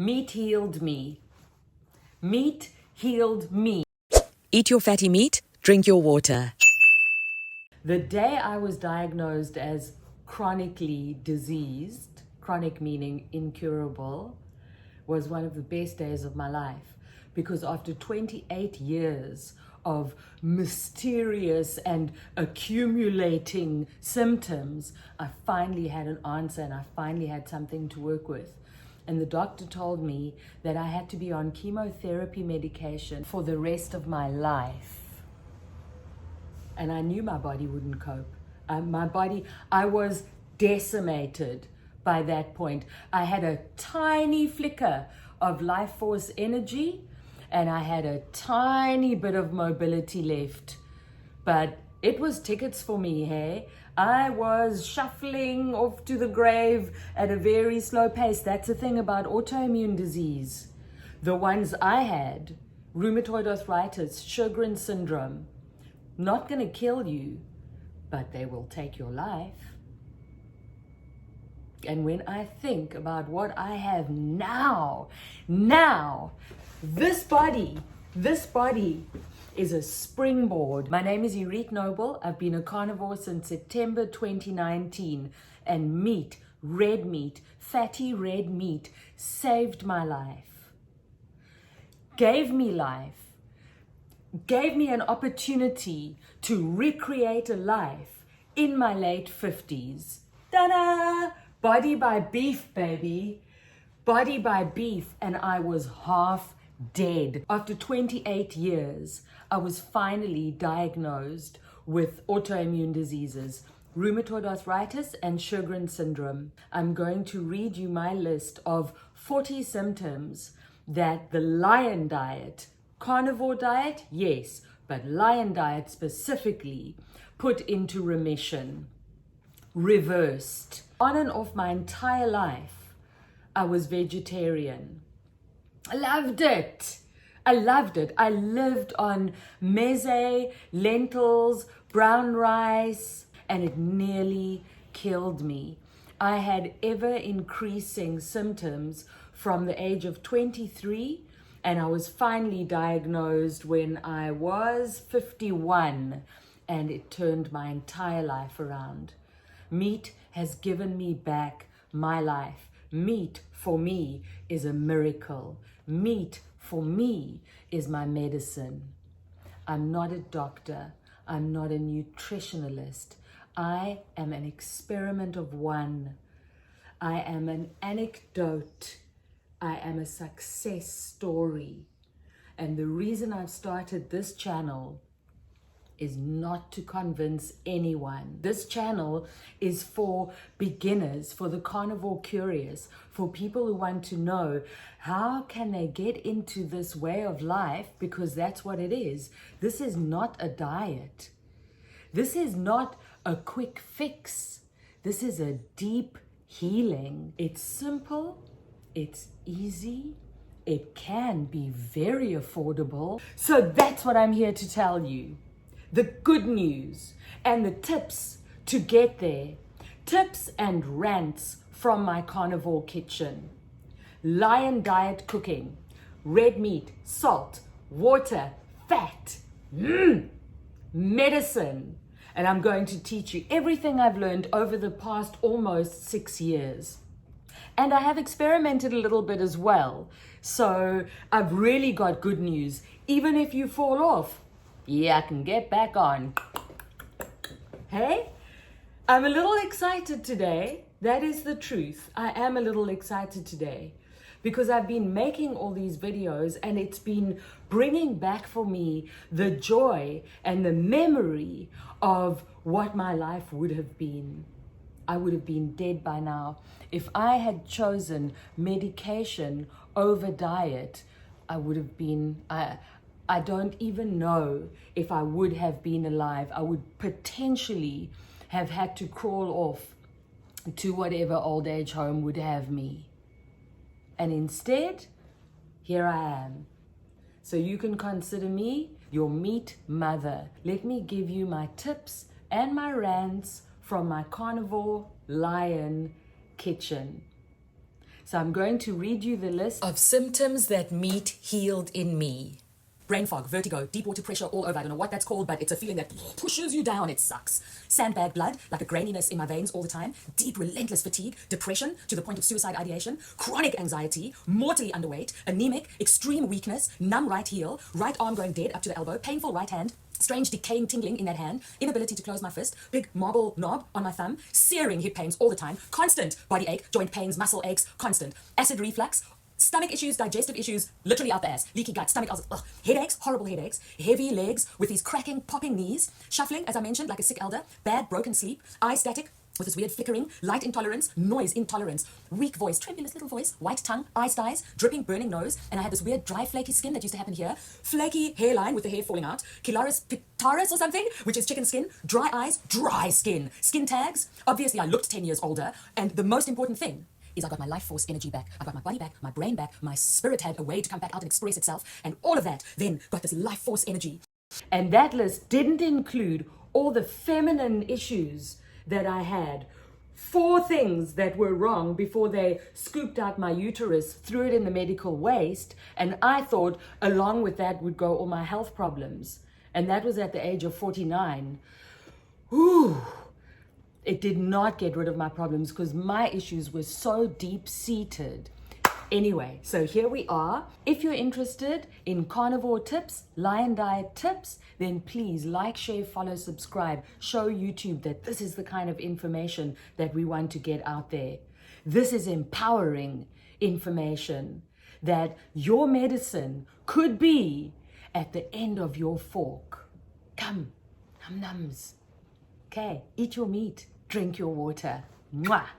Meat healed me. Meat healed me. Eat your fatty meat, drink your water. The day I was diagnosed as chronically diseased, chronic meaning incurable, was one of the best days of my life, because after 28 years of mysterious and accumulating symptoms, I finally had an answer and I finally had something to work with. And the doctor told me that I had to be on chemotherapy medication for the rest of my life. And I knew my body wouldn't cope. I was decimated by that point. I had a tiny flicker of life force energy and I had a tiny bit of mobility left. But it was tickets for me, hey? I was shuffling off to the grave at a very slow pace. That's the thing about autoimmune disease. The ones I had, rheumatoid arthritis, Sjögren syndrome, not going to kill you, but they will take your life. And when I think about what I have now, this body is a springboard. My name is Irit Noble. I've been a carnivore since September 2019, and meat, red meat, fatty red meat saved my life, gave me life, gave me an opportunity to recreate a life in my late 50s. Ta-da! Body by beef, baby. Body by beef, and I was half dead. After 28 years, I was finally diagnosed with autoimmune diseases, rheumatoid arthritis and Sjögren syndrome. I'm going to read you my list of 40 symptoms that the lion diet, carnivore diet, yes, but lion diet specifically, put into remission, reversed. On and off my entire life, I was vegetarian. I loved it. I lived on meze, lentils, brown rice, and it nearly killed me. I had ever increasing symptoms from the age of 23, and I was finally diagnosed when I was 51, and it turned my entire life around. Meat has given me back my life. Meat for me is a miracle. Meat for me is my medicine. I'm not a doctor. I'm not a nutritionalist. I am an experiment of one. I am an anecdote. I am a success story. And the reason I've started this channel is not to convince anyone. This channel is for beginners, for the carnivore curious, for people who want to know how can they get into this way of life, because that's what it is. This is not a diet. This is not a quick fix. This is a deep healing. It's simple, it's easy, it can be very affordable. So that's what I'm here to tell you. The good news and the tips to get there. Tips and rants from my carnivore kitchen. Lion diet cooking. Red meat, salt, water, fat. Medicine. And I'm going to teach you everything I've learned over the past almost 6 years. And I have experimented a little bit as well. So I've really got good news. Even if you fall off, yeah, I can get back on. Hey, I'm a little excited today. That is the truth. I am a little excited today because I've been making all these videos and it's been bringing back for me the joy and the memory of what my life would have been. I would have been dead by now. If I had chosen medication over diet, I would have been, I don't even know if I would have been alive. I would potentially have had to crawl off to whatever old age home would have me. And instead, here I am. So you can consider me your meat mother. Let me give you my tips and my rants from my carnivore lion kitchen. So I'm going to read you the list of symptoms that meat healed in me. Brain fog, vertigo, deep water pressure all over. I don't know what that's called, but it's a feeling that pushes you down. It sucks. Sandbag blood, like a graininess in my veins all the time. Deep, relentless fatigue, depression to the point of suicide ideation, chronic anxiety, mortally underweight, anemic, extreme weakness, numb right heel, right arm going dead up to the elbow, painful right hand, strange decaying tingling in that hand, inability to close my fist, big marble knob on my thumb, searing hip pains all the time, constant body ache, joint pains, muscle aches, constant, acid reflux, stomach issues, digestive issues, literally out the ass, leaky gut, stomach ulcers, headaches, horrible headaches, heavy legs with these cracking, popping knees, shuffling, as I mentioned, like a sick elder, bad broken sleep, eye static, with this weird flickering, light intolerance, noise intolerance, weak voice, tremulous little voice, white tongue, eye styes, dripping, burning nose, and I had this weird dry, flaky skin that used to happen here, flaky hairline with the hair falling out, Chilaris picaris or something, which is chicken skin, dry eyes, dry skin, skin tags. Obviously, I looked 10 years older, and the most important thing is I got my life force energy back. I got my body back, my brain back, my spirit had a way to come back out and express itself, and all of that then got this life force energy. And that list didn't include all the feminine issues that I had. 4 things that were wrong before they scooped out my uterus, threw it in the medical waste, and I thought along with that would go all my health problems. And that was at the age of 49. Ooh. It did not get rid of my problems because my issues were so deep-seated. Anyway, so here we are. If you're interested in carnivore tips, lion diet tips, then please like, share, follow, subscribe. Show YouTube that this is the kind of information that we want to get out there. This is empowering information that your medicine could be at the end of your fork. Come, num-nums. Okay, eat your meat, drink your water. Mwah!